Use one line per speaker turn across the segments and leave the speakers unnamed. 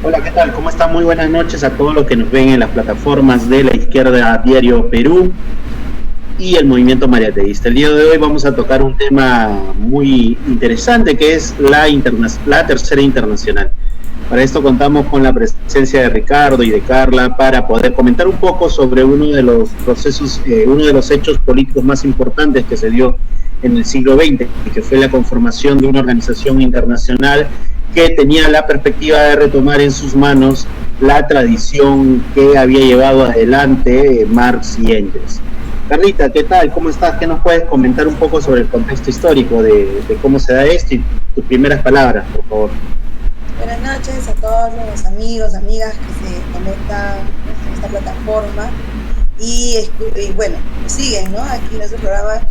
Hola, ¿qué tal? ¿Cómo están? Muy buenas noches a todos los que nos ven en las plataformas de la izquierda Diario Perú y el Movimiento Mariateísta. El día de hoy vamos a tocar un tema muy interesante que es la Tercera Internacional. Para esto contamos con la presencia de Ricardo y de Carla para poder comentar un poco sobre uno de los procesos, uno de los hechos políticos más importantes que se dio en el siglo XX, que fue la conformación de una organización internacional que tenía la perspectiva de retomar en sus manos la tradición que había llevado adelante Marx y Engels. Carlita, ¿qué tal? ¿Cómo estás? ¿Qué nos puedes comentar un poco sobre el contexto histórico de cómo se da esto y tus primeras palabras, por favor?
Buenas noches a todos los amigos, amigas que se conectan en esta plataforma y bueno, siguen, ¿no? Aquí en nuestro programa.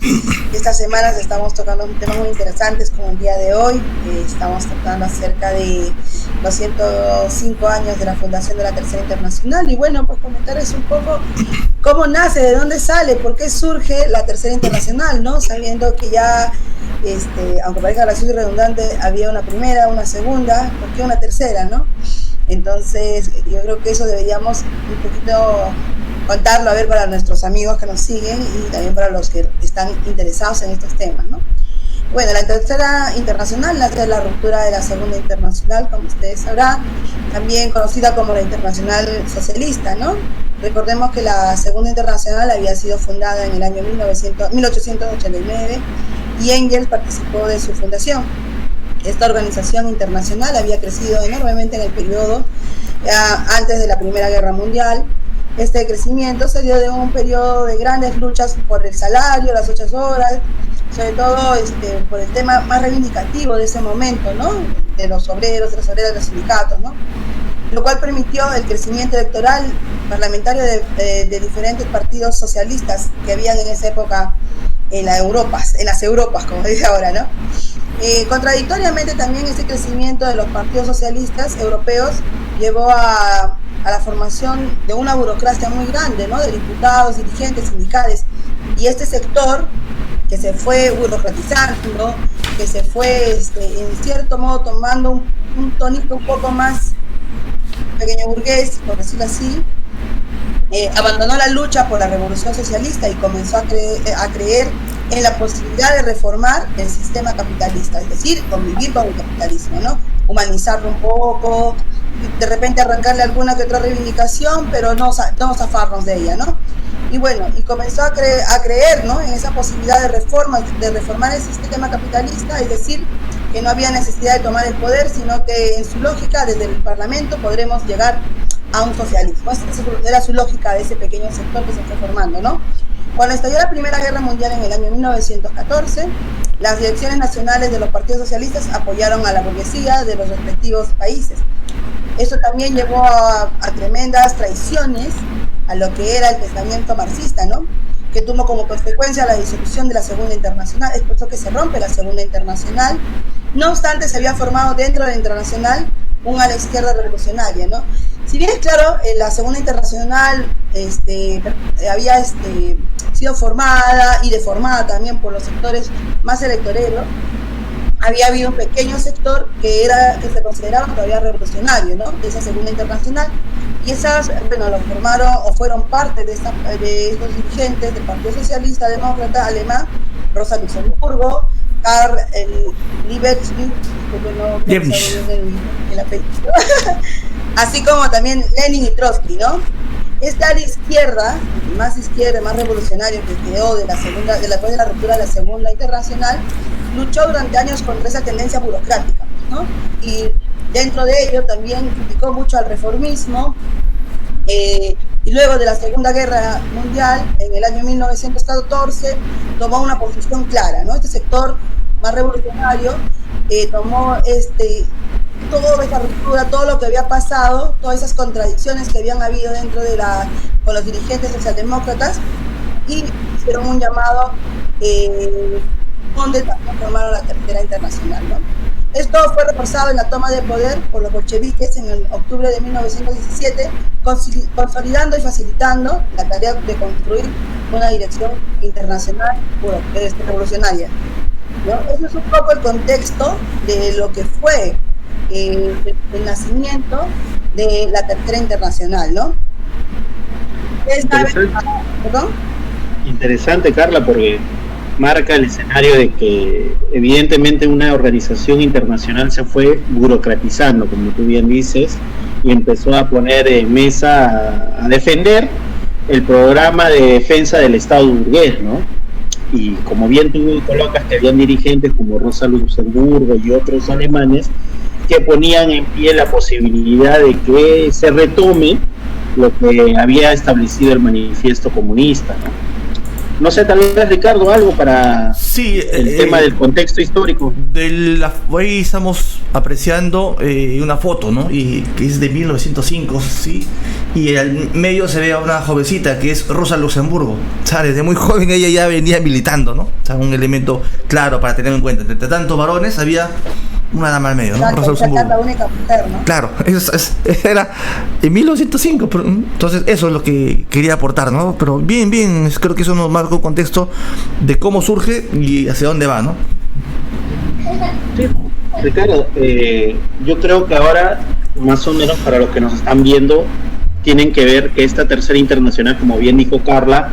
Estas semanas estamos tocando temas muy interesantes como el día de hoy. Estamos tratando acerca de los 105 años de la fundación de la Tercera Internacional y bueno, pues comentarles un poco cómo nace, de dónde sale, por qué surge la Tercera Internacional, ¿no? Sabiendo que ya aunque parezca gracioso y redundante, había una primera, una segunda, ¿por qué una tercera, no? Entonces, yo creo que eso deberíamos un poquito contarlo, a ver, para nuestros amigos que nos siguen y también para los que están interesados en estos temas, ¿no? Bueno, la Tercera Internacional nace de la ruptura de la Segunda Internacional, como ustedes sabrán, también conocida como la Internacional Socialista, ¿no? Recordemos que la Segunda Internacional había sido fundada en el año 1889 y Engels participó de su fundación. Esta organización internacional había crecido enormemente en el periodo antes de la Primera Guerra Mundial. Este crecimiento se dio de un periodo de grandes luchas por el salario, las 8 horas, sobre todo por el tema más reivindicativo de ese momento, ¿no? De los obreros, de las obreras, de los sindicatos, ¿no? Lo cual permitió el crecimiento electoral parlamentario de diferentes partidos socialistas que habían en esa época en las Europas, como dice ahora, ¿no? Contradictoriamente también ese crecimiento de los partidos socialistas europeos llevó a la formación de una burocracia muy grande, ¿no? De diputados, dirigentes, sindicales. Y este sector que se fue burocratizando, que se fue en cierto modo tomando un tonito un poco más pequeño burgués, por decirlo así, abandonó la lucha por la revolución socialista y comenzó a creer en la posibilidad de reformar el sistema capitalista, es decir, convivir con el capitalismo, ¿no? Humanizarlo un poco, de repente arrancarle alguna que otra reivindicación, pero no zafarnos de ella, ¿no? Y bueno, y comenzó a creer, ¿no? En esa posibilidad de reformar el sistema capitalista, es decir, que no había necesidad de tomar el poder, sino que en su lógica, desde el Parlamento, podremos llegar a un socialismo. Esa era su lógica de ese pequeño sector que se fue formando, ¿no? Cuando estalló la Primera Guerra Mundial en el año 1914, las direcciones nacionales de los partidos socialistas apoyaron a la burguesía de los respectivos países. Esto también llevó a tremendas traiciones a lo que era el pensamiento marxista, ¿no? Que tuvo como consecuencia la disolución de la Segunda Internacional. Es por eso que se rompe la Segunda Internacional. No obstante, se había formado dentro de la Internacional un ala izquierda revolucionaria, ¿no? Si bien, claro, la Segunda Internacional había sido formada y deformada también por los sectores más electoreros, había habido un pequeño sector que se consideraba todavía revolucionario, ¿no? De esa Segunda Internacional. Y esas, bueno, lo formaron o fueron parte de estos dirigentes del Partido Socialista Demócrata Alemán, Rosa Luxemburgo, Karl Liebknecht, el apellido, así como también Lenin y Trotsky, ¿no? Esta ala izquierda, más revolucionario que quedó después de la ruptura de la Segunda Internacional, luchó durante años contra esa tendencia burocrática, ¿no? Y dentro de ello también criticó mucho al reformismo, y luego de la Segunda Guerra Mundial, en el año 1914, tomó una posición clara, ¿no? Este sector más revolucionario tomó toda esa ruptura, todo lo que había pasado, todas esas contradicciones que habían habido con los dirigentes socialdemócratas, y hicieron un llamado donde también formaron la Tercera Internacional, ¿no? Esto fue reforzado en la toma de poder por los bolcheviques en el octubre de 1917, consolidando y facilitando la tarea de construir una dirección internacional revolucionaria, ¿no? Eso es un poco el contexto de lo que fue el nacimiento de la Tercera Internacional, ¿no?
¿Perdón? Interesante, Carla, porque marca el escenario de que evidentemente una organización internacional se fue burocratizando, como tú bien dices, y empezó a poner en mesa a defender el programa de defensa del Estado burgués, ¿no? Y como bien tú colocas, que habían dirigentes como Rosa Luxemburgo y otros alemanes que ponían en pie la posibilidad de que se retome lo que había establecido el manifiesto comunista, ¿no? No sé, tal vez, Ricardo, algo para el tema del contexto histórico.
Hoy estamos apreciando una foto, ¿no? Y que es de 1905, ¿sí? Y al medio se ve a una jovencita que es Rosa Luxemburgo. O sea, desde muy joven ella ya venía militando, ¿no? O sea, un elemento claro para tener en cuenta. Entre tantos varones había una dama al medio, ¿no? Rosa Luxemburgo.
La única mujer, ¿no?
Claro, era en 1905. Entonces, eso es lo que quería aportar, ¿no? Pero bien, creo que eso nos marca un contexto de cómo surge y hacia dónde va, ¿no?
Sí, Ricardo, yo creo que ahora, más o menos para los que nos están viendo, tienen que ver que esta Tercera Internacional, como bien dijo Carla,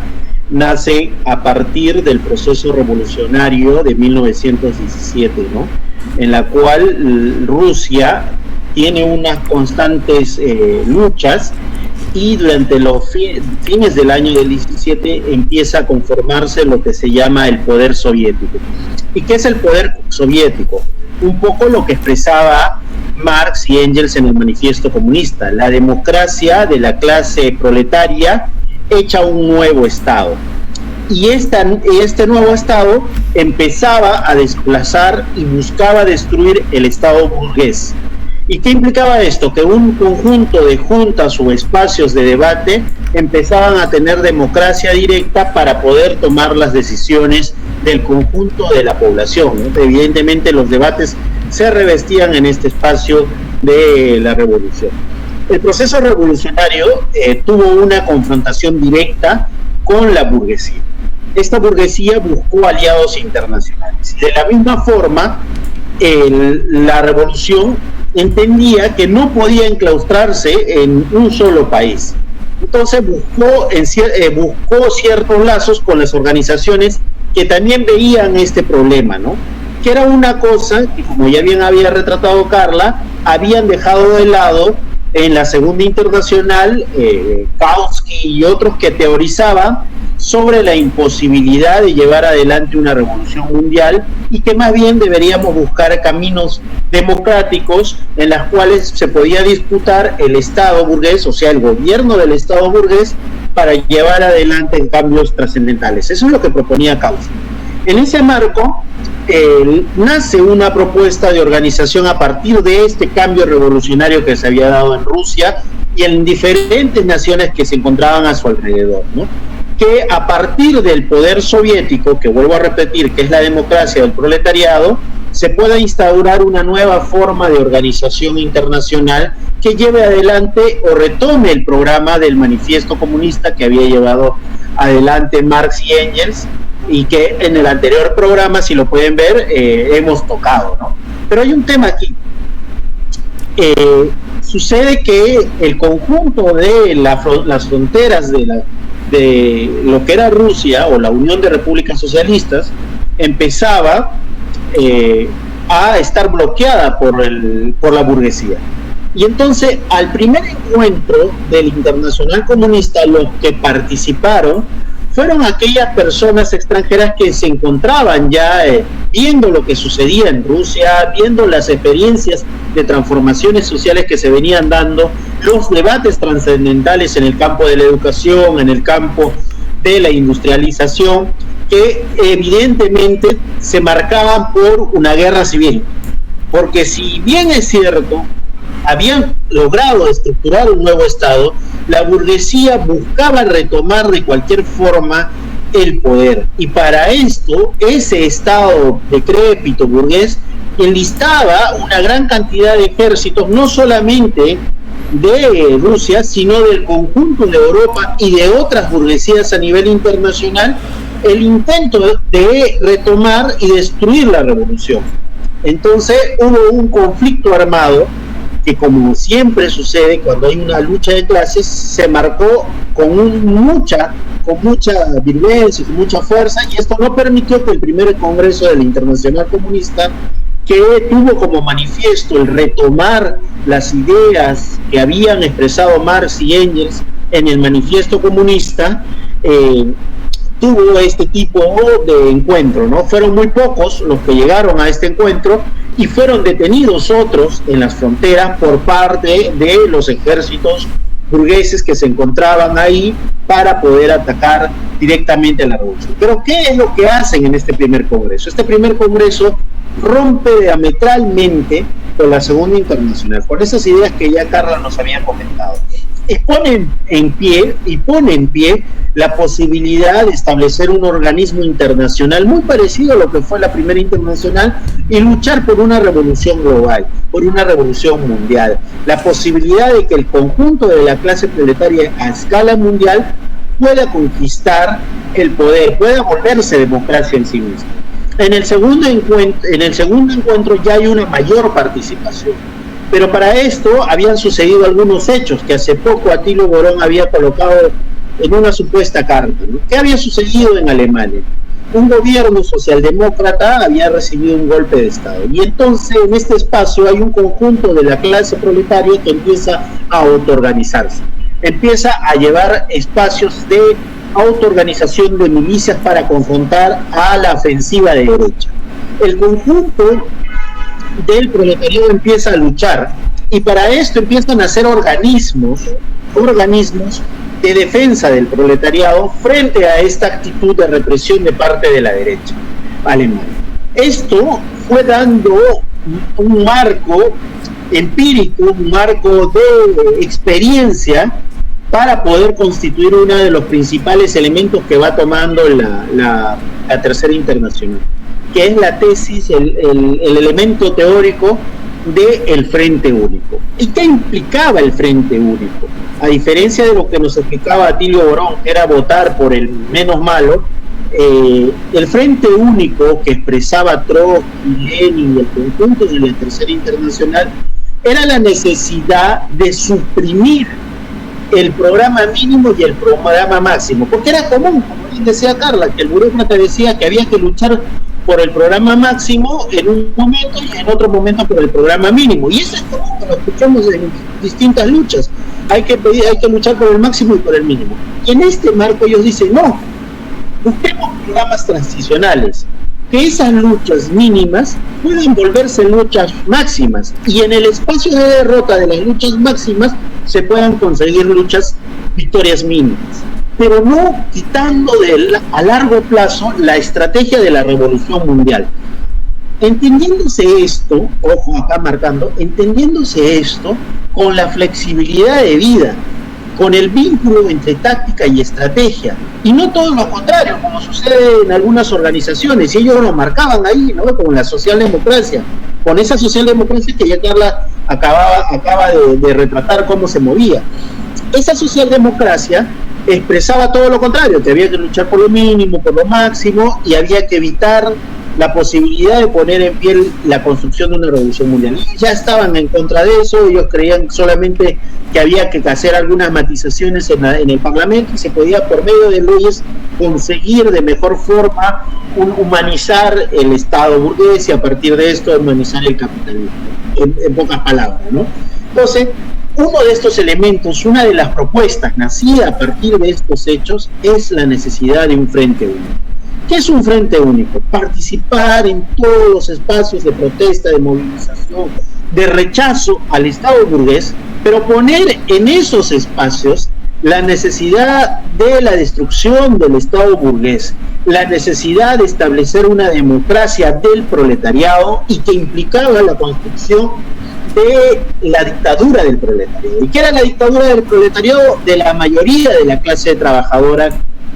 nace a partir del proceso revolucionario de 1917, ¿no? En la cual Rusia tiene unas constantes luchas, y durante los fines del año del 17 empieza a conformarse lo que se llama el poder soviético. ¿Y qué es el poder soviético? Un poco lo que expresaba Marx y Engels en el manifiesto comunista: la democracia de la clase proletaria hecha un nuevo Estado. Y este nuevo Estado empezaba a desplazar y buscaba destruir el Estado burgués. ¿Y qué implicaba esto? Que un conjunto de juntas o espacios de debate empezaban a tener democracia directa para poder tomar las decisiones del conjunto de la población, ¿no? Evidentemente los debates se revestían en este espacio de la revolución. El proceso revolucionario tuvo una confrontación directa con la burguesía. Esta burguesía buscó aliados internacionales. De la misma forma, la revolución entendía que no podía enclaustrarse en un solo país. Entonces buscó ciertos lazos con las organizaciones que también veían este problema, ¿no? Que era una cosa que, como ya bien había retratado Carla, habían dejado de lado en la Segunda Internacional, Kautsky y otros que teorizaban sobre la imposibilidad de llevar adelante una revolución mundial, y que más bien deberíamos buscar caminos democráticos en los cuales se podía disputar el Estado burgués, o sea, el gobierno del Estado burgués, para llevar adelante cambios trascendentales. Eso es lo que proponía Kautsky. En ese marco nace una propuesta de organización a partir de este cambio revolucionario que se había dado en Rusia y en diferentes naciones que se encontraban a su alrededor, ¿no? Que a partir del poder soviético, que vuelvo a repetir que es la democracia del proletariado, se pueda instaurar una nueva forma de organización internacional que lleve adelante o retome el programa del manifiesto comunista que había llevado adelante Marx y Engels, y que en el anterior programa, si lo pueden ver, hemos tocado, ¿no? Pero hay un tema aquí. Sucede que el conjunto de las fronteras de lo que era Rusia o la Unión de Repúblicas Socialistas empezaba a estar bloqueada por la burguesía. Y entonces, al primer encuentro del Internacional Comunista, los que participaron fueron aquellas personas extranjeras que se encontraban ya viendo lo que sucedía en Rusia, viendo las experiencias de transformaciones sociales que se venían dando, los debates trascendentales en el campo de la educación, en el campo de la industrialización, que evidentemente se marcaban por una guerra civil. Porque si bien es cierto, habían logrado estructurar un nuevo Estado, la burguesía buscaba retomar de cualquier forma el poder. Y para esto, ese Estado decrépito burgués enlistaba una gran cantidad de ejércitos, no solamente de Rusia, sino del conjunto de Europa y de otras burguesías a nivel internacional, el intento de retomar y destruir la revolución. Entonces hubo un conflicto armado que, como siempre sucede cuando hay una lucha de clases, se marcó con mucha virulencia, con mucha fuerza, y esto no permitió que el primer congreso de la Internacional Comunista, que tuvo como manifiesto el retomar las ideas que habían expresado Marx y Engels en el manifiesto comunista, tuvo este tipo de encuentro, ¿no? Fueron muy pocos los que llegaron a este encuentro y fueron detenidos otros en las fronteras por parte de los ejércitos burgueses que se encontraban ahí para poder atacar directamente a la revolución. Pero ¿qué es lo que hacen en este primer congreso? Este primer congreso rompe diametralmente con la Segunda Internacional, con esas ideas que ya Carla nos había comentado. Pone en pie la posibilidad de establecer un organismo internacional muy parecido a lo que fue la Primera Internacional y luchar por una revolución global, por una revolución mundial. La posibilidad de que el conjunto de la clase proletaria a escala mundial pueda conquistar el poder, pueda volverse democracia en sí misma. En el segundo encuentro ya hay una mayor participación, pero para esto habían sucedido algunos hechos que hace poco Atilio Borón había colocado en una supuesta carta, ¿no? ¿Qué había sucedido en Alemania? Un gobierno socialdemócrata había recibido un golpe de Estado, y entonces en este espacio hay un conjunto de la clase proletaria que empieza a autoorganizarse, empieza a llevar espacios de autoorganización de milicias para confrontar a la ofensiva de derecha. El conjunto del proletariado empieza a luchar, y para esto empiezan a hacer organismos de defensa del proletariado frente a esta actitud de represión de parte de la derecha alemana. Esto fue dando un marco empírico, un marco de experiencia para poder constituir uno de los principales elementos que va tomando la Tercera Internacional, que es la tesis, el elemento teórico del Frente Único. ¿Y qué implicaba el Frente Único? A diferencia de lo que nos explicaba Atilio Borón, que era votar por el menos malo, el Frente Único que expresaba Trotsky, Lenin y el conjunto de la Tercera Internacional era la necesidad de suprimir el programa mínimo y el programa máximo, porque era común, como bien decía Carla, que el burócrata decía que había que luchar por el programa máximo en un momento y en otro momento por el programa mínimo, y eso es común, lo escuchamos en distintas luchas. Hay que luchar por el máximo y por el mínimo, y en este marco ellos dicen no, busquemos programas transicionales, que esas luchas mínimas puedan volverse luchas máximas, y en el espacio de derrota de las luchas máximas se puedan conseguir victorias mínimas, pero no quitando a largo plazo la estrategia de la revolución mundial. Entendiéndose esto, ojo acá marcando, entendiéndose esto con la flexibilidad de vida, con el vínculo entre táctica y estrategia, y no todo lo contrario, como sucede en algunas organizaciones, y ellos lo marcaban ahí, ¿no? Con la socialdemocracia, con esa socialdemocracia que ya Carla acaba de retratar cómo se movía. Esa socialdemocracia expresaba todo lo contrario, que había que luchar por lo mínimo, por lo máximo, y había que evitar la posibilidad de poner en pie la construcción de una revolución mundial. Y ya estaban en contra de eso, ellos creían solamente que había que hacer algunas matizaciones en el Parlamento y se podía por medio de leyes conseguir de mejor forma humanizar el Estado burgués y a partir de esto humanizar el capitalismo, en pocas palabras, ¿no? Entonces, uno de estos elementos, una de las propuestas nacida a partir de estos hechos es la necesidad de un frente único. ¿Qué es un frente único? Participar en todos los espacios de protesta, de movilización, de rechazo al Estado burgués, pero poner en esos espacios la necesidad de la destrucción del Estado burgués, la necesidad de establecer una democracia del proletariado y que implicaba la construcción de la dictadura del proletariado. ¿Y qué era la dictadura del proletariado? De la mayoría de la clase trabajadora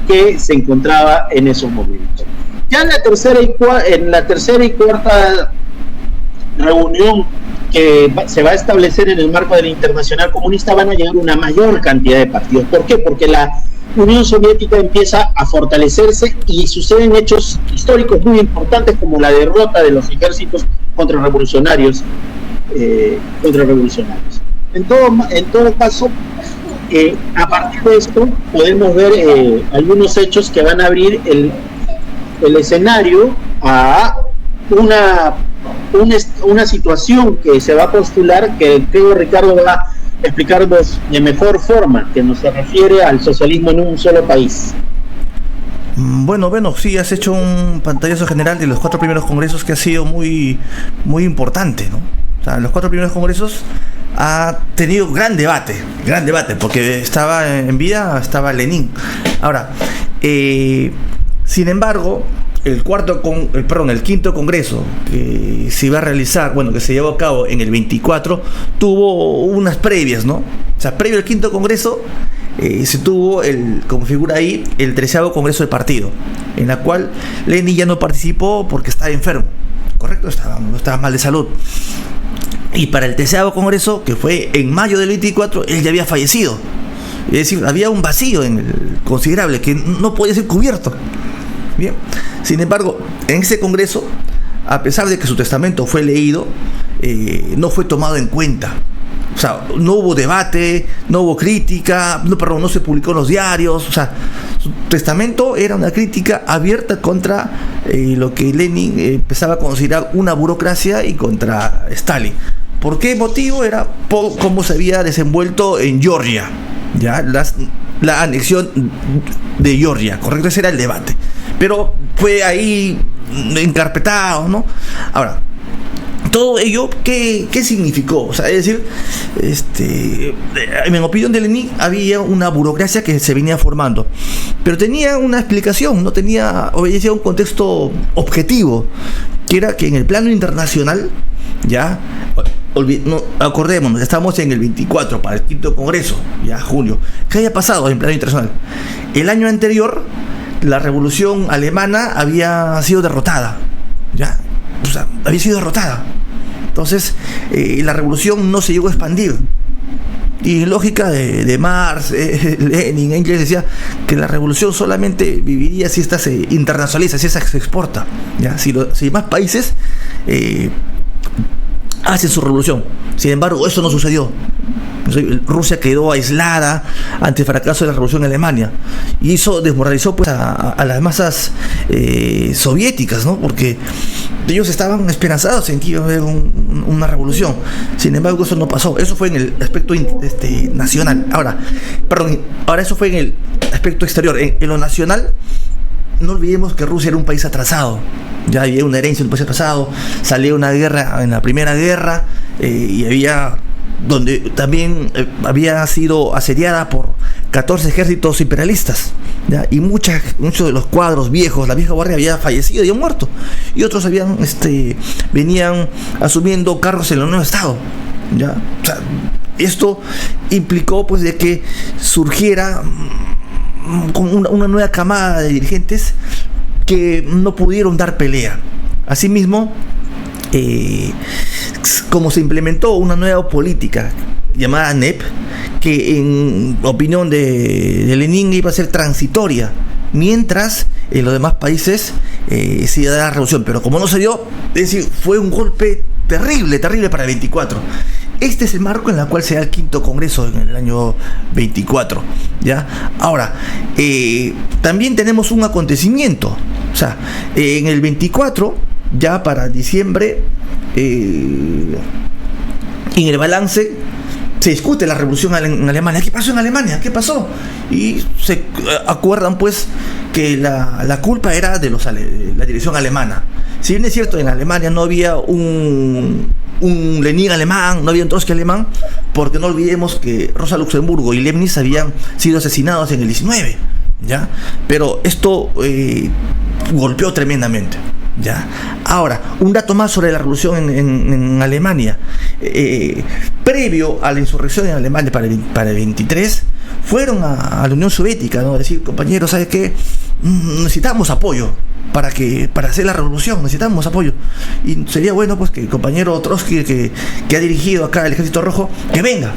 que se encontraba en esos momentos. Ya en la tercera y cuarta reunión que se va a establecer en el marco de la Internacional Comunista van a llegar una mayor cantidad de partidos. ¿Por qué? Porque la Unión Soviética empieza a fortalecerse y suceden hechos históricos muy importantes como la derrota de los ejércitos contrarrevolucionarios contrarrevolucionarios. En todo caso, a partir de esto podemos ver algunos hechos que van a abrir el escenario a una situación que se va a postular, que creo que Ricardo va a explicarnos de mejor forma, que nos se refiere al socialismo en un solo país.
Bueno, sí, has hecho un pantallazo general de los 4 primeros congresos, que ha sido muy, muy importante, ¿no? O sea, los 4 primeros congresos ha tenido gran debate, porque estaba en vida, estaba Lenin. Ahora, sin embargo, el quinto congreso que se iba a realizar, que se llevó a cabo en el 24, tuvo unas previas, ¿no? O sea, previo al quinto congreso se tuvo, como figura ahí, el 13º congreso del partido, en la cual Lenin ya no participó porque estaba enfermo, ¿correcto? Estaba mal de salud. Y para el 13º congreso, que fue en mayo del 24, él ya había fallecido. Es decir, había un vacío considerable que no podía ser cubierto. Bien. Sin embargo, en ese congreso, a pesar de que su testamento fue leído, no fue tomado en cuenta. O sea, no hubo debate, no hubo crítica, no se publicó en los diarios. O sea, su testamento era una crítica abierta contra lo que Lenin empezaba a considerar una burocracia y contra Stalin. ¿Por qué motivo? Era por cómo se había desenvuelto en Georgia, ¿ya? La anexión de Georgia, ¿correcto? Ese era el debate. Pero fue ahí encarpetado, ¿no? Ahora, todo ello, ¿qué significó? O sea, es decir, en opinión de Lenin, había una burocracia que se venía formando, pero tenía una explicación, obedecía a un contexto objetivo, que era que en el plano internacional, ya, acordémonos, estamos en el 24 para el quinto congreso, ya, junio. ¿Qué haya pasado en el plano internacional? El año anterior, la revolución alemana había sido derrotada, ya, o sea, había sido derrotada. Entonces, la revolución no se llegó a expandir. Y en lógica de Marx, Lenin, Engels decía que la revolución solamente viviría si esta se internacionaliza, si esa se exporta, ¿ya? Si más países hacen su revolución. Sin embargo, eso no sucedió. Rusia quedó aislada ante el fracaso de la revolución en Alemania, y eso desmoralizó pues a las masas soviéticas, ¿no? Porque ellos estaban esperanzados en que iba a haber una revolución. Sin embargo, eso no pasó. Eso fue en el aspecto nacional. Ahora eso fue en el aspecto exterior. En lo nacional, no olvidemos que Rusia era un país atrasado. Ya había una herencia de un país atrasado. Salió una guerra, en la primera guerra, y donde también había sido asediada por 14 ejércitos imperialistas, ¿ya? Y muchos de los cuadros viejos, la vieja guardia, había fallecido y había muerto, y otros venían asumiendo cargos en el nuevo estado, ¿ya? O sea, esto implicó pues de que surgiera como una nueva camada de dirigentes que no pudieron dar pelea. Asimismo, como se implementó una nueva política llamada NEP, que en opinión de Lenin iba a ser transitoria, mientras en los demás países se iba a dar la revolución. Pero como no se dio, es decir, fue un golpe terrible para el 24. Este es el marco en el cual se da el quinto congreso en el año 24, ¿ya? Ahora, también tenemos un acontecimiento. O sea, en el 24, ya para diciembre, en el balance se discute la revolución en Alemania. ¿Qué pasó en Alemania? ¿Qué pasó? Y se acuerdan pues que la culpa era de la dirección alemana. Si bien es cierto, en Alemania no había un Lenin alemán, no había un Trotsky alemán, porque no olvidemos que Rosa Luxemburgo y Leibniz habían sido asesinados en el 19, ¿ya? Pero esto golpeó tremendamente, ¿ya? Ahora, un dato más sobre la revolución en Alemania. Previo a la insurrección en Alemania para el 23, fueron a la Unión Soviética, ¿no? Decir, compañeros, ¿sabes qué? Necesitamos apoyo para hacer la revolución, necesitamos apoyo. Y sería bueno pues que el compañero Trotsky, que ha dirigido acá el Ejército Rojo, que venga.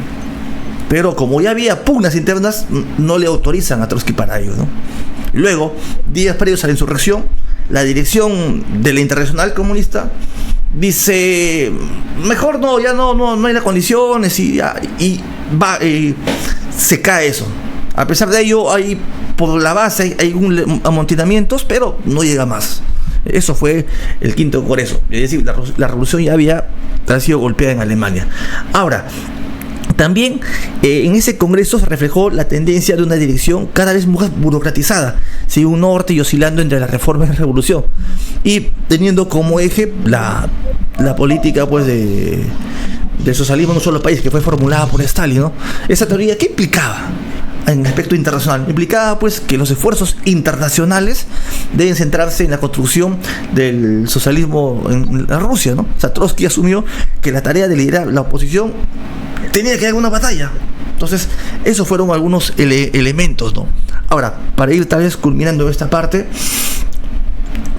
Pero como ya había pugnas internas, no le autorizan a Trotsky para ello, ¿no? Luego, días previos a la insurrección, la dirección de la Internacional Comunista dice, mejor no, ya no hay las condiciones y se cae eso. A pesar de ello, hay por la base hay amontonamientos, pero no llega más. Eso fue el quinto congreso. Es decir, la revolución ya había sido golpeada en Alemania. Ahora, también en ese congreso se reflejó la tendencia de una dirección cada vez más burocratizada, sin un norte y oscilando entre la reforma y la revolución, y teniendo como eje la política pues del socialismo en un solo país, que fue formulada por Stalin, ¿no? Esa teoría, ¿qué implicaba en el aspecto internacional? Implicaba pues que los esfuerzos internacionales deben centrarse en la construcción del socialismo en la Rusia, ¿no? O sea, Trotsky asumió que la tarea de liderar la oposición tenía que haber una batalla. Entonces, esos fueron algunos elementos, ¿no? Ahora, para ir tal vez culminando esta parte,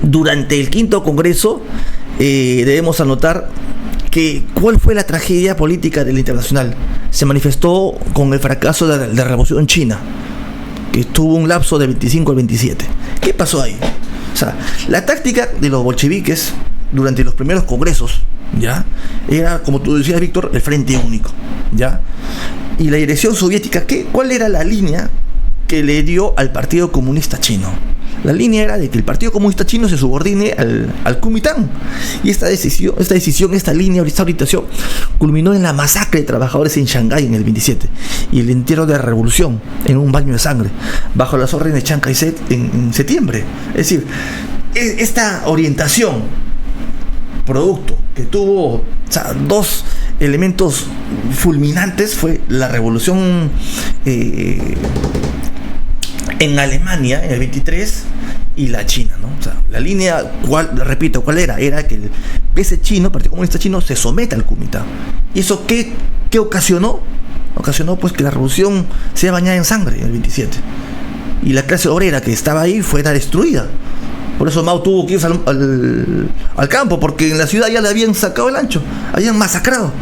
durante el quinto congreso debemos anotar que ¿cuál fue la tragedia política del internacional? Se manifestó con el fracaso de la Revolución China, que tuvo un lapso del 25 al 27. ¿Qué pasó ahí? O sea, la táctica de los bolcheviques durante los primeros congresos, ¿ya?, era, como tú decías, Víctor, el frente único, ¿ya? Y la dirección soviética, ¿cuál era la línea que le dio al Partido Comunista Chino? La línea era de que el Partido Comunista Chino se subordine al Kuomintang. Y esta línea, esta orientación, culminó en la masacre de trabajadores en Shanghái en el 27 y el entierro de la revolución en un baño de sangre, bajo las órdenes de Chiang Kai-shek en septiembre. Es decir, esta orientación, producto que tuvo, o sea, dos elementos fulminantes, fue la revolución en Alemania en el 23 y la China, ¿no? O sea, la línea, ¿cuál era? Era que ese chino, Partido Comunista Chino, se someta al Kuomintang. ¿Y eso qué ocasionó? Ocasionó pues que la revolución sea bañada en sangre en el 27. Y la clase obrera que estaba ahí fuera destruida. Por eso Mao tuvo que irse al campo, porque en la ciudad ya le habían sacado el ancho, habían masacrado.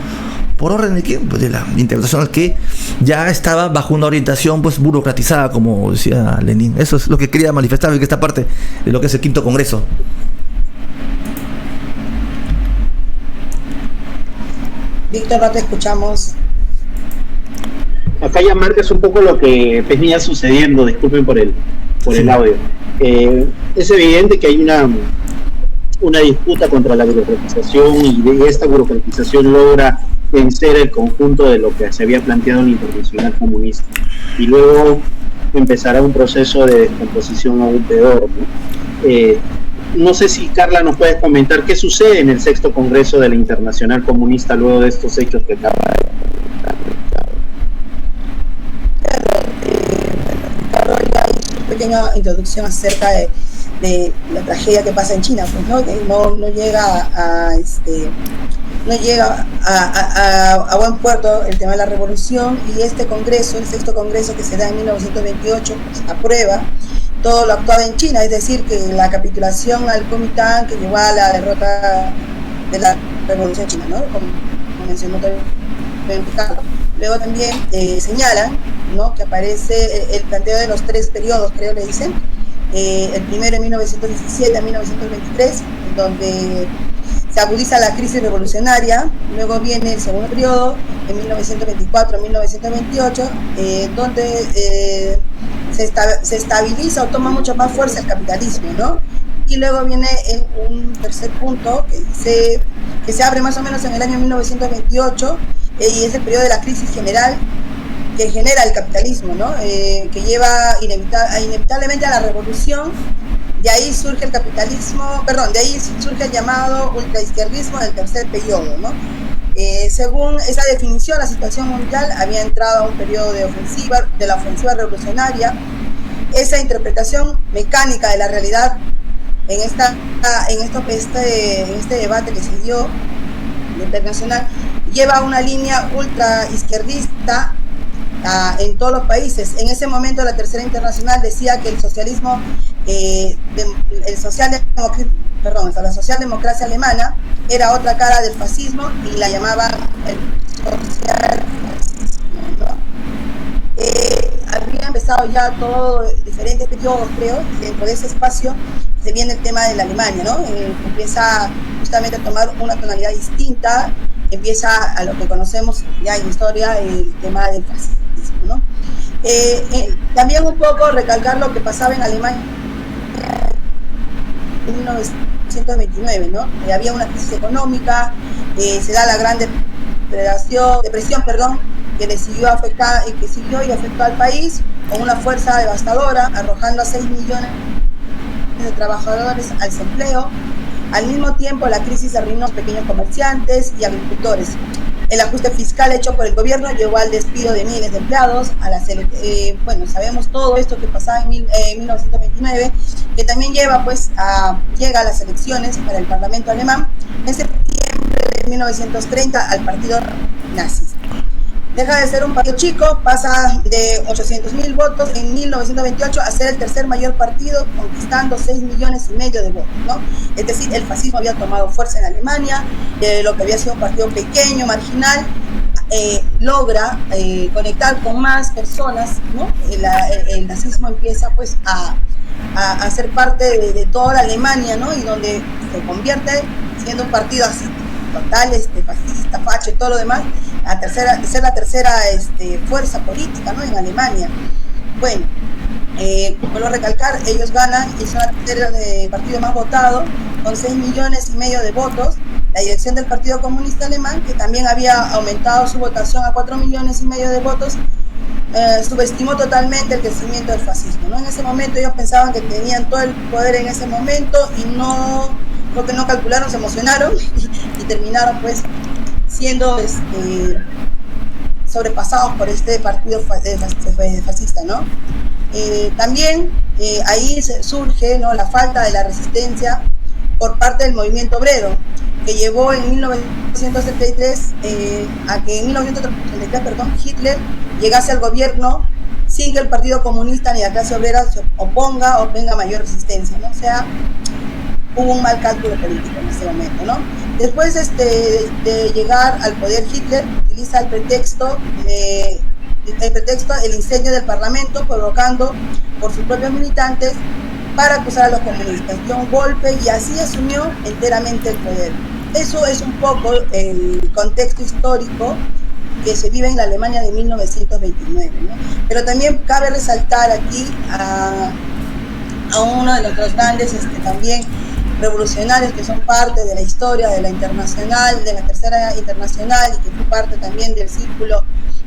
¿Por orden de quién? Pues de la internacional, que ya estaba bajo una orientación pues burocratizada, como decía Lenin. Eso es lo que quería manifestar en esta parte de lo que es el quinto congreso.
Víctor, no te escuchamos.
Acá ya marcas un poco lo que venía sucediendo, disculpen por el audio. Es evidente que hay una disputa contra la burocratización, y de esta burocratización logra vencer el conjunto de lo que se había planteado en la Internacional Comunista, y luego empezará un proceso de descomposición aún peor, ¿no? No sé si Carla nos puedes comentar qué sucede en el sexto congreso de la Internacional Comunista luego de estos hechos que acaba de
Ricardo ya hizo una pequeña introducción acerca de la tragedia que pasa en China, pues, ¿no? Que no llega a buen puerto el tema de la revolución, y este congreso, el sexto congreso que se da en 1928, pues, aprueba todo lo actuado en China, es decir, que la capitulación al Kuomintang que llevó a la derrota de la revolución china, ¿no? Como mencionó también Ricardo. Luego también señalan, ¿no?, que aparece el planteo de los tres periodos, creo le dicen, el primero en 1917 a 1923, donde se agudiza la crisis revolucionaria. Luego viene el segundo periodo, en 1924 a 1928, donde se estabiliza o toma mucho más fuerza el capitalismo, ¿no? Y luego viene un tercer punto que se abre más o menos en el año 1928, y es el periodo de la crisis general que genera el capitalismo, ¿no? Que lleva inevitablemente a la revolución. De ahí surge el capitalismo, de ahí surge el llamado ultraizquierdismo del tercer periodo, ¿no? Según esa definición, la situación mundial había entrado a un periodo de la ofensiva revolucionaria. Esa interpretación mecánica de la realidad en este debate que se dio internacional lleva a una línea ultraizquierdista en todos los países. En ese momento la Tercera Internacional decía que el socialismo, la socialdemocracia alemana era otra cara del fascismo, y la llamaban el socialfascismo, ¿no? Había empezado ya todo diferentes periodos, creo, y dentro de ese espacio se viene el tema de la Alemania, ¿no? Empieza justamente a tomar una tonalidad distinta, empieza a lo que conocemos ya en historia, el tema del fascismo, ¿no? También un poco recalcar lo que pasaba en Alemania en 1929, ¿no? Había una crisis económica, se da la gran depresión, que le siguió y afectó al país con una fuerza devastadora, arrojando a 6 millones de trabajadores al desempleo. Al mismo tiempo, la crisis arruinó a los pequeños comerciantes y agricultores. El ajuste fiscal hecho por el gobierno llevó al despido de miles de empleados. Sabemos todo esto que pasaba en 1929, que también llega a las elecciones para el Parlamento alemán en septiembre de 1930 al partido nazi. Deja de ser un partido chico, pasa de 800.000 votos en 1928 a ser el tercer mayor partido, conquistando 6,5 millones de votos, ¿no? Es decir, el fascismo había tomado fuerza en Alemania, lo que había sido un partido pequeño, marginal, logra conectar con más personas, ¿no? El nazismo empieza pues a ser parte de toda la Alemania, ¿no? Y donde se convierte siendo un partido así total, fascista, facho y todo lo demás, ser la tercera fuerza política, ¿no? En Alemania. Bueno, vuelvo a recalcar, ellos ganan y son el tercer partido más votado, con 6,5 millones de votos. La dirección del Partido Comunista Alemán, que también había aumentado su votación a 4,5 millones de votos, subestimó totalmente el crecimiento del fascismo, ¿no? En ese momento ellos pensaban que tenían todo el poder en ese momento y lo que no calcularon, se emocionaron y terminaron pues siendo sobrepasados por este partido fascista, ¿no? También ahí surge, ¿no?, la falta de la resistencia por parte del movimiento obrero, que llevó en 1933 a que en 1933, Hitler llegase al gobierno sin que el Partido Comunista ni la clase obrera se oponga o tenga mayor resistencia, ¿no? O sea, hubo un mal cálculo político en ese momento, ¿no? Después de llegar al poder, Hitler utiliza el pretexto el incendio del Parlamento, provocando por sus propios militantes para acusar a los comunistas. Dio un golpe y así asumió enteramente el poder. Eso es un poco el contexto histórico que se vive en la Alemania de 1929, ¿no? Pero también cabe resaltar aquí a uno de los grandes también revolucionarios que son parte de la historia de la internacional, de la tercera internacional, y que fue parte también del círculo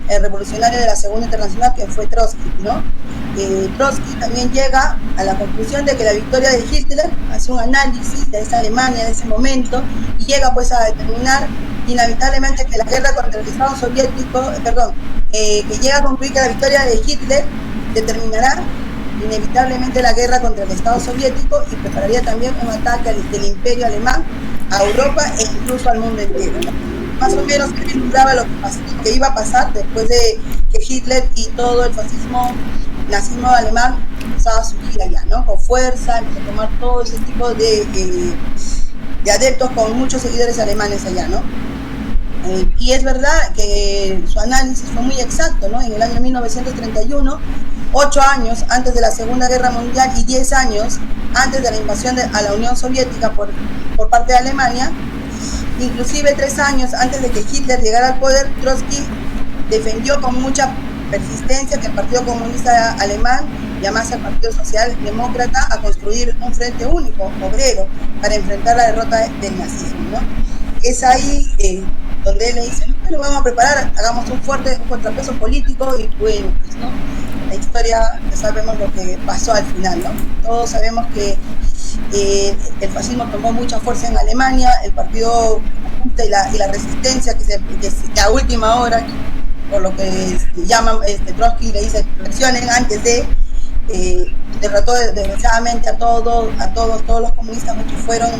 revolucionario de la segunda internacional, que fue Trotsky, ¿no? Trotsky también llega a la conclusión de que la victoria de Hitler hace un análisis de esa Alemania de ese momento y llega pues a determinar inevitablemente que la guerra contra el Estado soviético, que llega a concluir que la victoria de Hitler determinará inevitablemente la guerra contra el Estado soviético y prepararía también un ataque del imperio alemán a Europa e incluso al mundo entero, ¿no? Más o menos que vislumbraba lo que iba a pasar después de que Hitler y todo el nazismo alemán empezaba a surgir allá, ¿no? Con fuerza, empezó a tomar todo ese tipo de adeptos con muchos seguidores alemanes allá, ¿no? Y es verdad que su análisis fue muy exacto, ¿no? En el año 1931, 8 años antes de la Segunda Guerra Mundial y 10 años antes de la invasión a la Unión Soviética por parte de Alemania, inclusive 3 años antes de que Hitler llegara al poder, Trotsky defendió con mucha persistencia que el Partido Comunista Alemán llamase al Partido Socialdemócrata a construir un frente único, obrero, para enfrentar la derrota del nazismo, ¿no? Es ahí donde él le dice, no, lo vamos a preparar, hagamos un contrapeso político y bueno, pues, ¿no? La historia, ya sabemos lo que pasó al final, ¿no? Todos sabemos que el fascismo tomó mucha fuerza en Alemania, el partido y la resistencia que a última hora, por lo que llaman Trotsky, le dice presionen antes de derrotó desgraciadamente a todos los comunistas, muchos fueron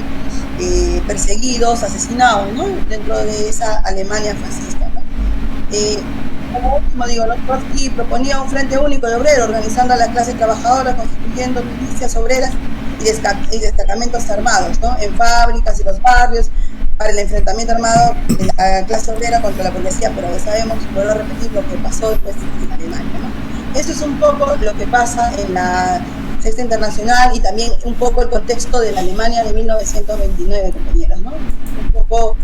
perseguidos, asesinados, ¿no? Dentro de esa Alemania fascista, ¿no? Como último digo, Trotsky proponía un frente único de obreros, organizando a la clase trabajadora, constituyendo milicias obreras y destacamentos armados, ¿no? En fábricas y los barrios, para el enfrentamiento armado de la clase obrera contra la burguesía, pero ya sabemos, vuelvo a repetir, lo que pasó después en Alemania, ¿no? Eso es un poco lo que pasa en la contexto internacional y también un poco el contexto de la Alemania de 1929, compañeros, ¿no? Un poco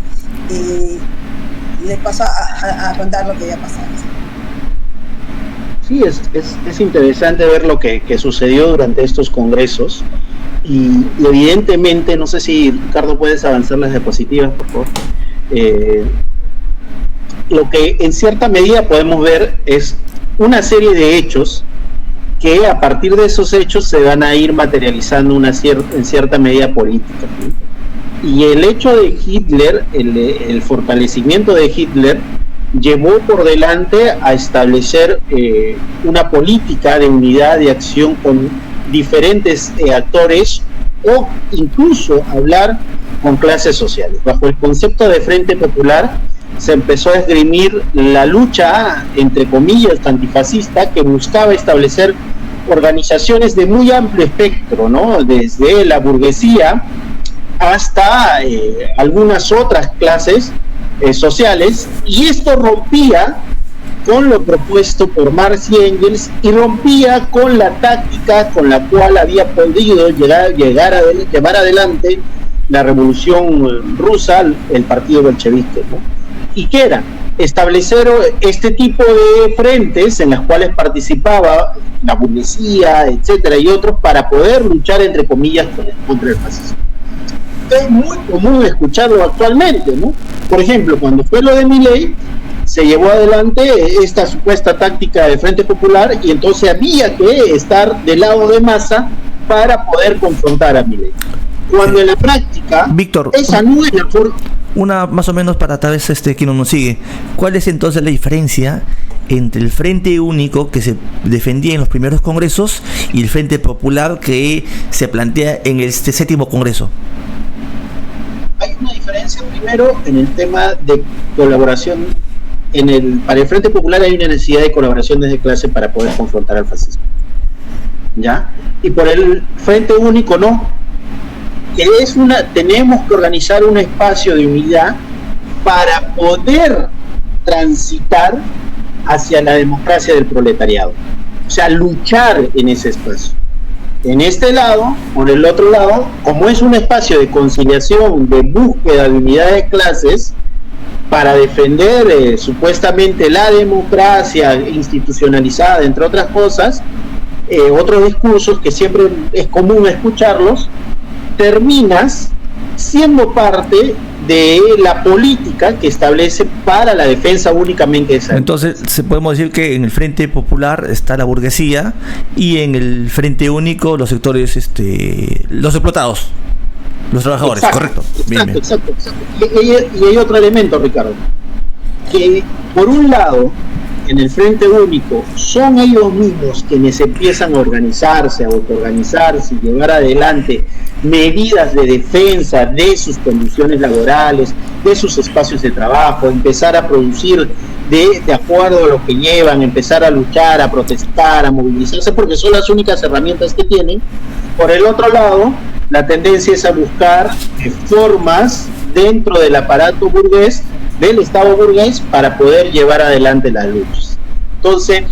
les paso a contar lo que había pasado.
Sí, es interesante ver lo que sucedió durante estos congresos y evidentemente, no sé si Ricardo puedes avanzar las diapositivas, por favor. Lo que en cierta medida podemos ver es una serie de hechos que a partir de esos hechos se van a ir materializando en cierta medida política, ¿sí? Y el hecho de Hitler, el fortalecimiento de Hitler, llevó por delante a establecer una política de unidad de acción con diferentes actores o incluso hablar con clases sociales. Bajo el concepto de Frente Popular se empezó a esgrimir la lucha, entre comillas, antifascista, que buscaba establecer organizaciones de muy amplio espectro, ¿no? Desde la burguesía hasta algunas otras clases sociales, y esto rompía con lo propuesto por Marx y Engels y rompía con la táctica con la cual había podido llevar adelante la revolución rusa, el partido bolchevique, ¿no? ¿Y qué era? Establecer este tipo de frentes en las cuales participaba la burguesía, etcétera, y otros, para poder luchar, entre comillas, contra el fascismo. Es muy común escucharlo actualmente, ¿no? Por ejemplo, cuando fue lo de Milei, se llevó adelante esta supuesta táctica del Frente Popular y entonces había que estar del lado de Massa para poder confrontar a Milei. Cuando en la práctica,
Víctor,
esa no es la forma.
Una más o menos para tal vez quien no nos sigue. ¿Cuál es entonces la diferencia entre el Frente Único que se defendía en los primeros congresos y el Frente Popular que se plantea en este séptimo congreso?
Hay una diferencia primero en el tema de colaboración. Para el Frente Popular hay una necesidad de colaboración desde clase para poder confrontar al fascismo, ¿ya? Y por el Frente Único no. Tenemos que organizar un espacio de unidad para poder transitar hacia la democracia del proletariado, o sea, luchar en ese espacio. En este lado, por el otro lado, como es un espacio de conciliación, de búsqueda de unidad de clases, para defender supuestamente la democracia institucionalizada, entre otras cosas, otros discursos que siempre es común escucharlos, terminas siendo parte de la política que establece para la defensa únicamente de esa.
Entonces, podemos decir que en el Frente Popular está la burguesía y en el Frente Único los sectores, los explotados, los trabajadores,
exacto,
correcto.
Exacto. Y hay otro elemento, Ricardo, que por un lado, en el Frente Único, son ellos mismos quienes empiezan a organizarse, a autoorganizarse y llevar adelante medidas de defensa de sus condiciones laborales, de sus espacios de trabajo, empezar a producir de acuerdo a lo que llevan, empezar a luchar, a protestar, a movilizarse, porque son las únicas herramientas que tienen. Por el otro lado, la tendencia es a buscar formas dentro del aparato burgués, del Estado burgués, para poder llevar adelante las luchas. Entonces,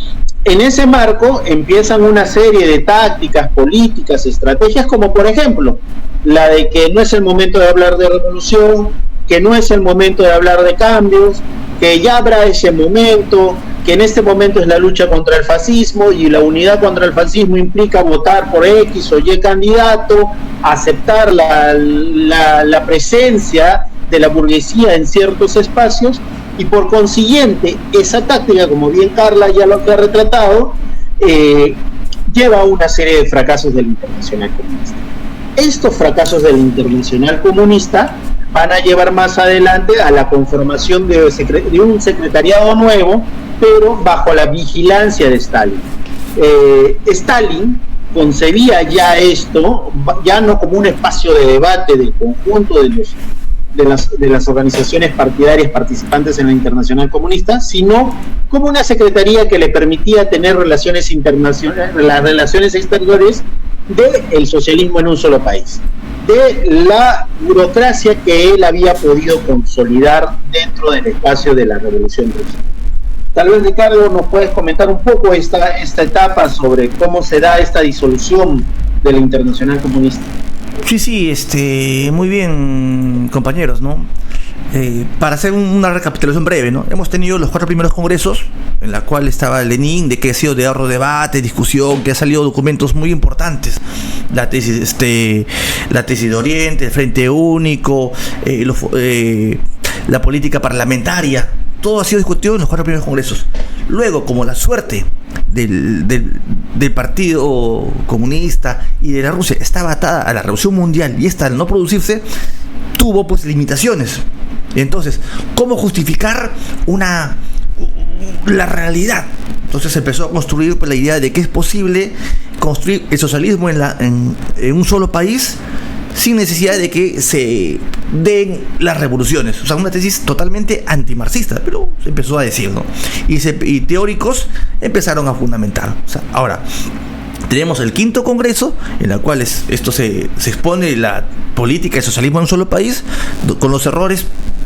en ese marco empiezan una serie de tácticas, políticas, estrategias, como por ejemplo, la de que no es el momento de hablar de revolución, que no es el momento de hablar de cambios, que ya habrá ese momento, que en este momento es la lucha contra el fascismo y la unidad contra el fascismo implica votar por X o Y candidato, aceptar la presencia de la burguesía en ciertos espacios, y por consiguiente esa táctica, como bien Carla ya lo ha retratado, lleva a una serie de fracasos del Internacional Comunista. Estos fracasos del Internacional Comunista van a llevar más adelante a la conformación de un secretariado nuevo, pero bajo la vigilancia de Stalin. Stalin concebía ya esto, ya no como un espacio de debate del conjunto de las organizaciones partidarias participantes en la Internacional Comunista, sino como una secretaría que le permitía tener relaciones internacionales, las relaciones exteriores del socialismo en un solo país, de la burocracia que él había podido consolidar dentro del espacio de la Revolución Rusa. Tal vez, Ricardo, nos puedes comentar un poco esta etapa sobre cómo se da esta disolución de la Internacional Comunista.
Sí, muy bien, compañeros, ¿no? Para hacer una recapitulación breve, ¿no? Hemos tenido los 4 primeros congresos, en la cual estaba Lenin, de que ha sido de ahorro, debate, discusión, que ha salido documentos muy importantes, la tesis de Oriente, el Frente Único, la política parlamentaria, todo ha sido discutido en los 4 primeros congresos. Luego, como la suerte del Partido Comunista y de la Rusia estaba atada a la Revolución Mundial, y esta, al no producirse, tuvo pues limitaciones. Entonces, ¿cómo justificar la realidad? Entonces se empezó a construir pues la idea de que es posible construir el socialismo en un solo país sin necesidad de que se den las revoluciones. O sea, una tesis totalmente antimarxista, pero se empezó a decir, ¿no? Y teóricos empezaron a fundamentar. O sea, ahora tenemos el 5º Congreso, en el cual esto se expone la política de socialismo en un solo país, con los errores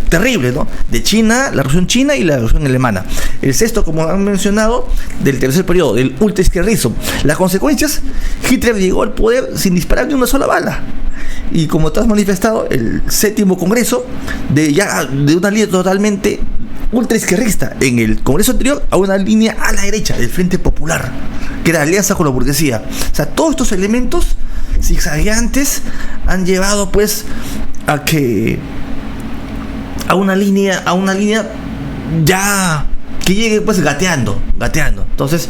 terribles, ¿no? De China, la Revolución China y la Revolución Alemana. El 6º, como han mencionado, del tercer periodo, del ultraizquierdismo. Las consecuencias: Hitler llegó al poder sin disparar ni una sola bala. Y como tú has manifestado, el 7º Congreso, de una línea totalmente ultraizquierdista. En el Congreso anterior, a una línea a la derecha, del Frente Popular, que era alianza con la burguesía. O sea, todos estos elementos zigzagueantes han llevado pues a una línea ya que llegue pues gateando. Entonces,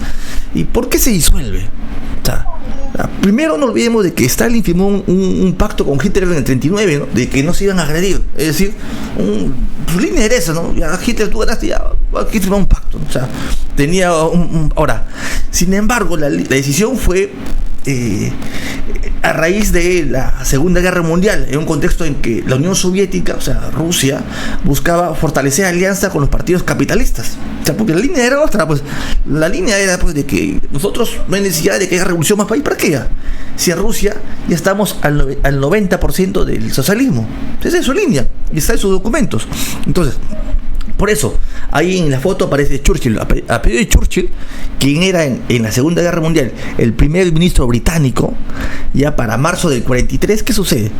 ¿y por qué se disuelve? O sea, primero, no olvidemos de que Stalin firmó un pacto con Hitler en el 39, ¿no? De que no se iban a agredir. Es decir, su línea era esa, ¿no? Ya Hitler, tú ganaste, ya aquí firmó un pacto, ¿no? O sea, tenía ahora, sin embargo, la decisión fue a raíz de la Segunda Guerra Mundial, en un contexto en que la Unión Soviética, o sea, Rusia, buscaba fortalecer alianza con los partidos capitalistas. O sea, porque la línea era otra, pues la línea era pues de que nosotros no hay necesidad de que haya revolución más país, ¿para qué? Si en Rusia ya estamos al 90% del socialismo. Esa es su línea y está en sus documentos. Entonces, por eso, ahí en la foto aparece Churchill, a pedido de Churchill, quien era en la Segunda Guerra Mundial el primer ministro británico, ya para marzo del 43. ¿Qué sucede?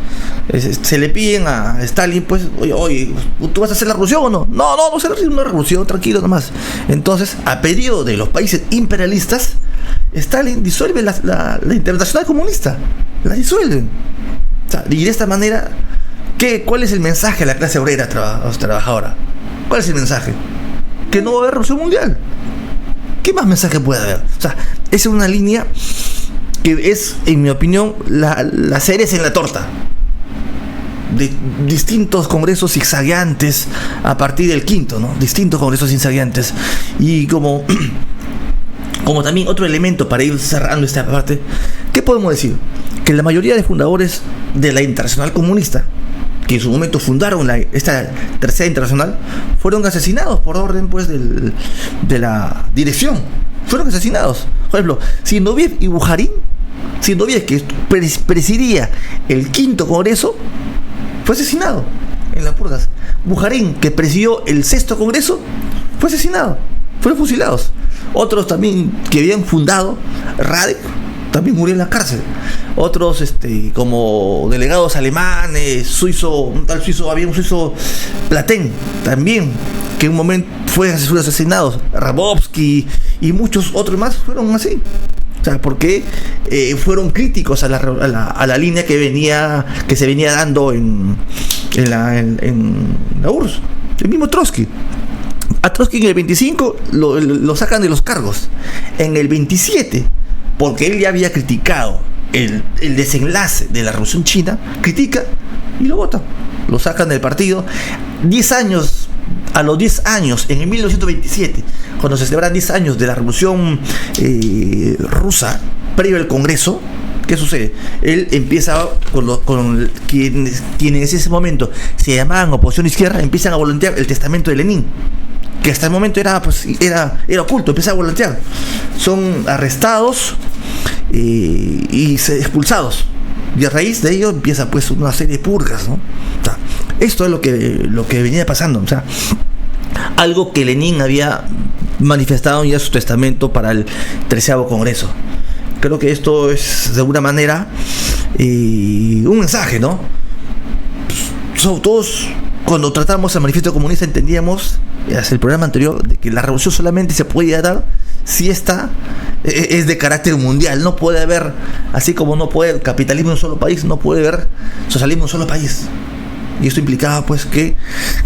Se le piden a Stalin, pues, oye, ¿tú vas a hacer la revolución o no? No se hace una revolución, tranquilo nomás. Entonces, a pedido de los países imperialistas, Stalin disuelve la Internacional Comunista, la disuelven. O sea, y de esta manera, ¿cuál es el mensaje a la clase obrera trabajadora? ¿Cuál es el mensaje? Que no va a haber revolución mundial. ¿Qué más mensaje puede haber? O sea, esa es una línea que es, en mi opinión, la cereza en la torta de distintos congresos zigzagueantes a partir del 5º, ¿no? Distintos congresos zigzagueantes. Y como también otro elemento para ir cerrando esta parte, ¿qué podemos decir? Que la mayoría de fundadores de la Internacional Comunista, que en su momento fundaron esta Tercera Internacional, fueron asesinados por orden pues de la dirección. Fueron asesinados. Por ejemplo, Zinoviev y Bujarin, Zinoviev, que presidía el 5º Congreso, fue asesinado en las purgas. Bujarin, que presidió el 6º Congreso, fue asesinado. Fueron fusilados. Otros también que habían fundado Radek también murió en la cárcel. Otros como delegados alemanes, había un suizo Platén también, que en un momento fueron asesinados. Rabowski y muchos otros más fueron así. O sea, porque fueron críticos a la línea que se venía dando en la URSS. El mismo Trotsky. A Trotsky en el 25 lo sacan de los cargos. En el 27, porque él ya había criticado el desenlace de la Revolución China, critica y lo votan. Lo sacan del partido. A los 10 años, en el 1927, cuando se celebran 10 años de la Revolución rusa, previo al Congreso, ¿qué sucede? Él empieza con quienes en ese momento se llamaban oposición izquierda, empiezan a volantear el testamento de Lenin, que hasta el momento era oculto, empieza a volantear. Son arrestados y expulsados. Y a raíz de ello empieza pues una serie de purgas, ¿no? O sea, esto es lo que venía pasando. O sea, algo que Lenin había manifestaron ya su testamento para el 13º Congreso. Creo que esto es de alguna manera un mensaje, ¿no? Todos, cuando tratamos el manifiesto comunista, entendíamos, hace el programa anterior, de que la revolución solamente se podía dar si esta es de carácter mundial. No puede haber, así como no puede haber capitalismo en un solo país, no puede haber socialismo en un solo país. Y esto implicaba pues que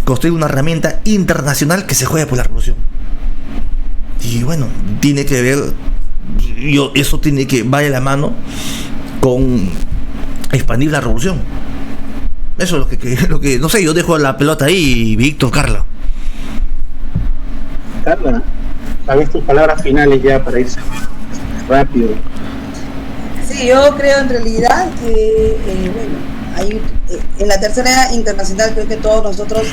construir una herramienta internacional que se juegue por la revolución. Y bueno, tiene que ver, eso tiene que vaya de la mano con expandir la revolución. Eso es lo que no sé, yo dejo la pelota ahí, Víctor, Carla.
Carla, ¿sabes tus palabras finales ya para irse rápido?
Sí, yo creo en realidad que, en la tercera internacional creo que todos nosotros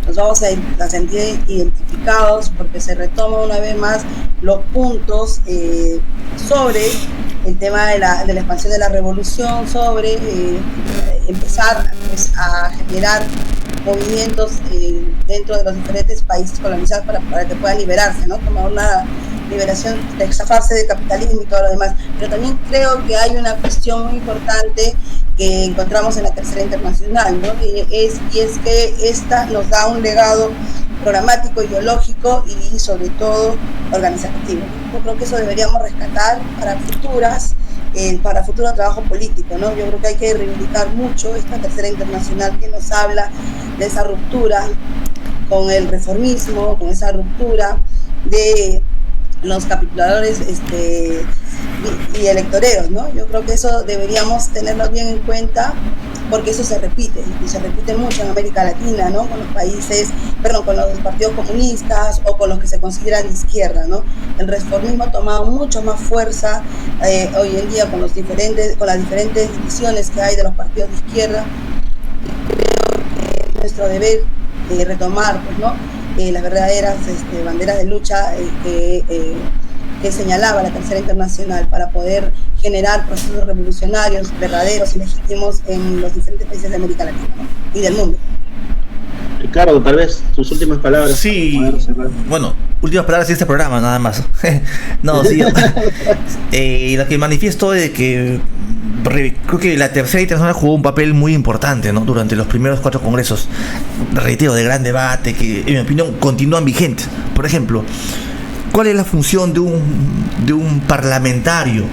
nos vamos a sentir identificados porque se retoma una vez más los puntos sobre el tema de la expansión de la revolución, sobre empezar pues, a generar movimientos dentro de los diferentes países colonizados para que puedan liberarse, ¿no? Como una liberación, de zafarse del capitalismo y todo lo demás. Pero también creo que hay una cuestión muy importante que encontramos en la tercera internacional, ¿no? Y es que esta nos da un legado programático, ideológico y sobre todo organizativo. Yo creo que eso deberíamos rescatar para futuro trabajo político, ¿no? Yo creo que hay que reivindicar mucho esta tercera internacional que nos habla de esa ruptura con el reformismo, con esa ruptura de los capituladores y electoreros, ¿no? Yo creo que eso deberíamos tenerlo bien en cuenta porque eso se repite, y se repite mucho en América Latina, ¿no? Con los partidos comunistas o con los que se consideran de izquierda, ¿no? El reformismo ha tomado mucho más fuerza hoy en día con las diferentes divisiones que hay de los partidos de izquierda. Creo que es nuestro deber retomar, pues, ¿no? Las verdaderas banderas de lucha que señalaba la tercera internacional para poder generar procesos revolucionarios verdaderos y legítimos en los diferentes países de América Latina, ¿no? Y del mundo.
Ricardo, tal vez tus últimas palabras.
Sí, bueno, últimas palabras de este programa, nada más. No, sí, lo que manifiesto es que creo que la tercera internacional jugó un papel muy importante, ¿no? Durante los primeros 4 congresos, reitero, de gran debate, que en mi opinión continúan vigentes. Por ejemplo, ¿cuál es la función de un parlamentario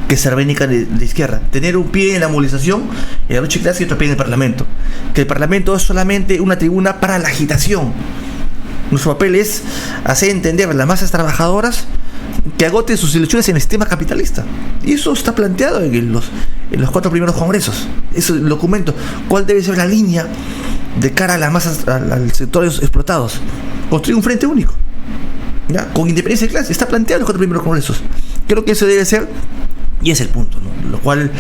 que se reivindica de izquierda? Tener un pie en la movilización, en la lucha de clase, y otro pie en el parlamento. Que el parlamento es solamente una tribuna para la agitación. Nuestro papel es hacer entender a las masas trabajadoras que agoten sus ilusiones en el sistema capitalista. Y eso está planteado en los 4 primeros congresos. Es el documento. ¿Cuál debe ser la línea de cara a las masas, al sectores explotados? Construir un frente único, ¿ya? Con independencia de clase. Está planteado en los 4 primeros congresos. Creo que eso debe ser, y es el punto, ¿no? Lo cual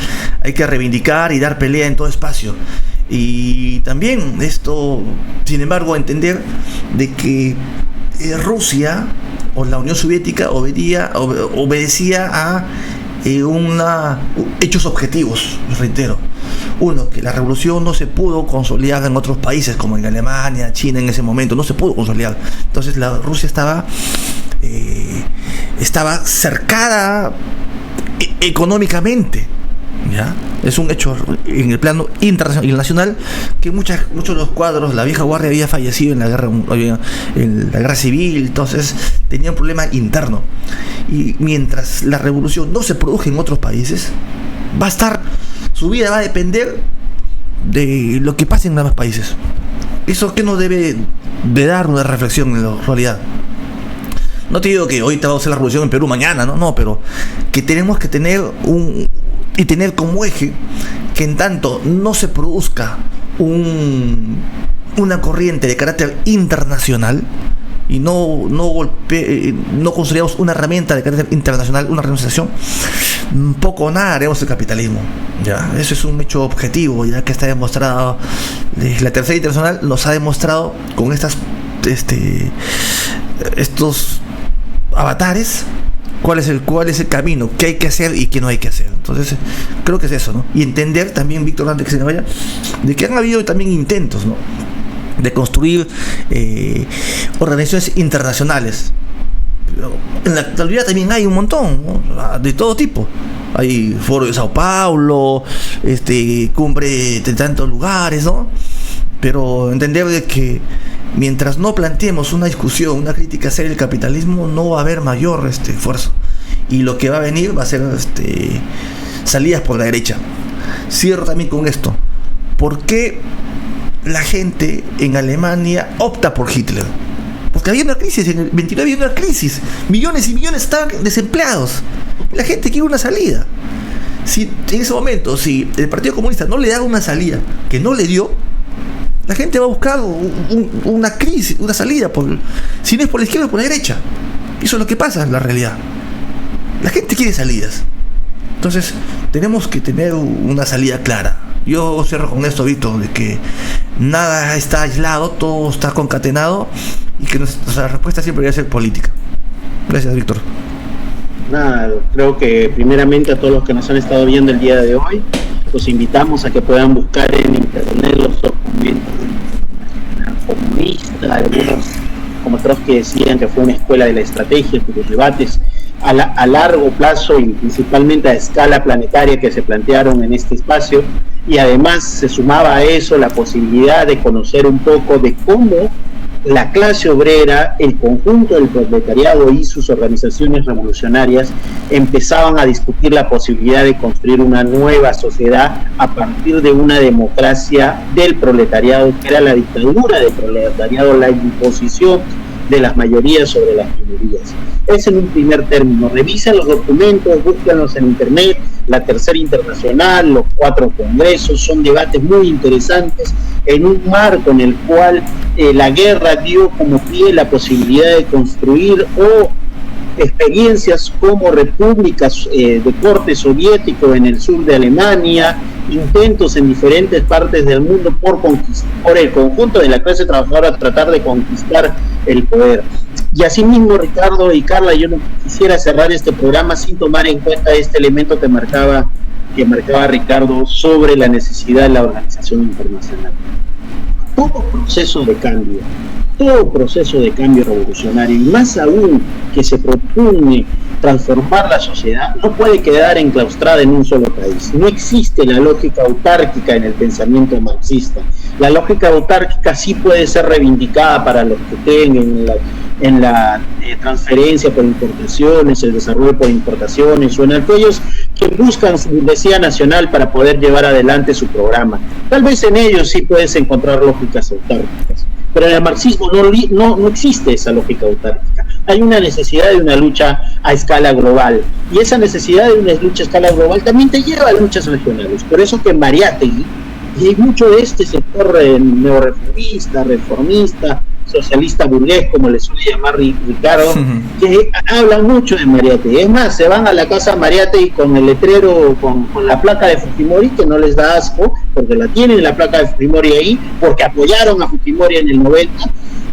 hay que reivindicar y dar pelea en todo espacio. Y también esto, sin embargo, entender de que Rusia o la Unión Soviética obedecía a hechos objetivos, reitero. Uno, que la revolución no se pudo consolidar en otros países como en Alemania, China en ese momento, no se pudo consolidar. Entonces la Rusia estaba cercada económicamente, ¿ya? Es un hecho en el plano internacional y nacional que muchos de los cuadros, la vieja guardia había fallecido en la guerra civil, entonces tenía un problema interno. Y mientras la revolución no se produce en otros países, su vida va a depender de lo que pase en demás países. Eso que nos debe de dar una reflexión en la realidad. No te digo que hoy te va a hacer la revolución en Perú mañana, no, pero que tenemos que tener tener como eje que en tanto no se produzca una corriente de carácter internacional y no construyamos una herramienta de carácter internacional, una organización, poco o nada haremos el capitalismo. Ya, eso es un hecho objetivo, ya que está demostrado. La tercera internacional nos ha demostrado con estos avatares cuál es el camino, qué hay que hacer y qué no hay que hacer. Entonces creo que es eso, ¿no? Y entender también, Víctor, antes que se me vaya, de que han habido también intentos, ¿no?, de construir organizaciones internacionales. En la actualidad también hay un montón, ¿no? De todo tipo. Hay foro de Sao Paulo, cumbre de tantos lugares, ¿no? Pero entender de que mientras no planteemos una discusión, una crítica seria del capitalismo, no va a haber mayor esfuerzo. Y lo que va a venir va a ser salidas por la derecha. Cierro también con esto. ¿Por qué la gente en Alemania opta por Hitler? Porque había una crisis, en el 29 había una crisis. Millones y millones estaban desempleados. La gente quiere una salida. Si en ese momento, si el Partido Comunista no le da una salida que no le dio, la gente va a buscar una crisis, una salida, si no es por la izquierda o por la derecha. Eso es lo que pasa en la realidad. La gente quiere salidas. Entonces, tenemos que tener una salida clara. Yo cierro con esto, Víctor, de que nada está aislado, todo está concatenado y que nuestra respuesta siempre debe ser política. Gracias, Víctor.
Nada, creo que primeramente a todos los que nos han estado viendo el día de hoy, los invitamos a que puedan buscar en internet los documentos comunistas, algunos como Trotsky decían que fue una escuela de la estrategia, cuyos debates a largo plazo y principalmente a escala planetaria que se plantearon en este espacio, y además se sumaba a eso la posibilidad de conocer un poco de cómo la clase obrera, el conjunto del proletariado y sus organizaciones revolucionarias empezaban a discutir la posibilidad de construir una nueva sociedad a partir de una democracia del proletariado, que era la dictadura del proletariado, la imposición de las mayorías sobre las minorías. Es en un primer término. Revisen los documentos, búsquenlos en internet, la Tercera Internacional, los 4 congresos, son debates muy interesantes en un marco en el cual la guerra dio como pie la posibilidad de construir experiencias como repúblicas de corte soviético en el sur de Alemania, intentos en diferentes partes del mundo por el conjunto de la clase trabajadora tratar de conquistar el poder. Y asimismo, Ricardo y Carla, yo no quisiera cerrar este programa sin tomar en cuenta este elemento que marcaba Ricardo sobre la necesidad de la organización internacional. Todo proceso de cambio revolucionario, y más aún que se propone transformar la sociedad, no puede quedar enclaustrada en un solo país. No existe la lógica autárquica en el pensamiento marxista. La lógica autárquica sí puede ser reivindicada para los que creen en la transferencia por importaciones, el desarrollo por importaciones, o en aquellos que buscan su burguesía nacional para poder llevar adelante su programa. Tal vez en ellos sí puedes encontrar lógicas autárquicas, pero en el marxismo no existe esa lógica autárquica. Hay una necesidad de una lucha a escala global, y esa necesidad de una lucha a escala global también te lleva a luchas regionales. Por eso que Mariátegui, y hay mucho de este sector reformista, socialista burgués, como le suele llamar Ricardo, que hablan mucho de Mariátegui. Es más, se van a la casa Mariátegui con el letrero, con la placa de Fujimori, que no les da asco, porque la tienen la placa de Fujimori ahí, porque apoyaron a Fujimori en el 90,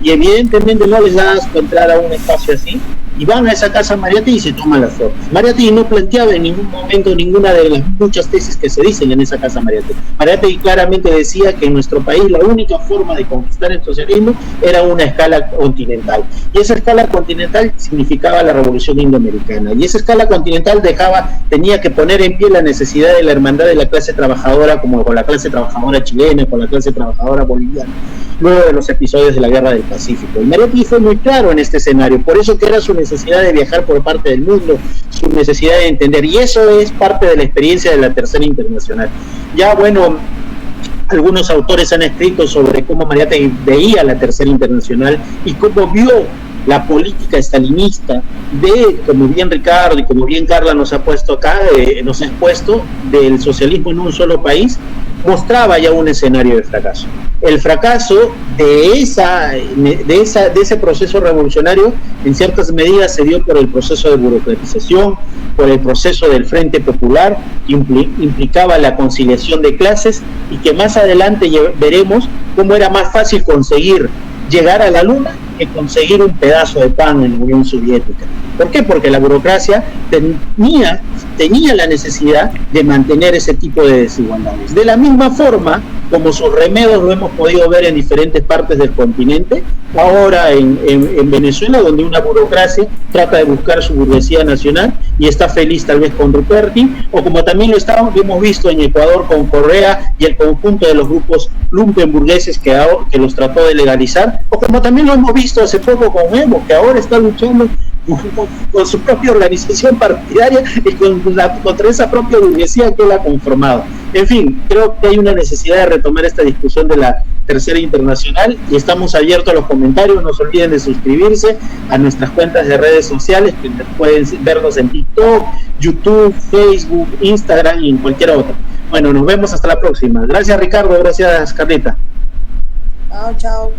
y evidentemente no les da asco entrar a un espacio así, y van a esa casa Mariátegui y se toman las fotos. Mariátegui no planteaba en ningún momento ninguna de las muchas tesis que se dicen en esa casa Mariátegui. Mariátegui claramente decía que en nuestro país la única forma de conquistar el socialismo era una escala continental, y esa escala continental significaba la revolución indoamericana, y esa escala continental tenía que poner en pie la necesidad de la hermandad de la clase trabajadora, como con la clase trabajadora chilena, con la clase trabajadora boliviana, luego de los episodios de la Guerra del Pacífico. Y Mariátegui fue muy claro en este escenario, por eso que era su necesidad de viajar por parte del mundo, su necesidad de entender, y eso es parte de la experiencia de la Tercera Internacional. Ya, bueno, algunos autores han escrito sobre cómo Mariátegui veía la Tercera Internacional y cómo vio la política estalinista como bien Ricardo y como bien Carla nos ha puesto acá, nos ha expuesto, del socialismo en un solo país, mostraba ya un escenario de fracaso. El fracaso de ese proceso revolucionario en ciertas medidas se dio por el proceso de burocratización, por el proceso del Frente Popular, que implicaba la conciliación de clases, y que más adelante veremos cómo era más fácil conseguir llegar a la luna que conseguir un pedazo de pan en la Unión Soviética. ¿Por qué? Porque la burocracia tenía la necesidad de mantener ese tipo de desigualdades. De la misma forma, como sus remedios lo hemos podido ver en diferentes partes del continente, ahora en Venezuela, donde una burocracia trata de buscar su burguesía nacional y está feliz tal vez con Ruperti, o como también lo hemos visto en Ecuador con Correa y el conjunto de los grupos lumpenburgueses que los trató de legalizar, o como también lo hemos visto hace poco con Evo, que ahora está luchando con su propia organización partidaria y contra esa propia burguesía que él ha conformado. En fin, creo que hay una necesidad de retomar esta discusión de la Tercera Internacional y estamos abiertos a los comentarios. No se olviden de suscribirse a nuestras cuentas de redes sociales, que pueden vernos en TikTok, YouTube, Facebook, Instagram y en cualquier otra. Bueno, nos vemos hasta la próxima. Gracias, Ricardo. Gracias, Carlita.
Chao, chao.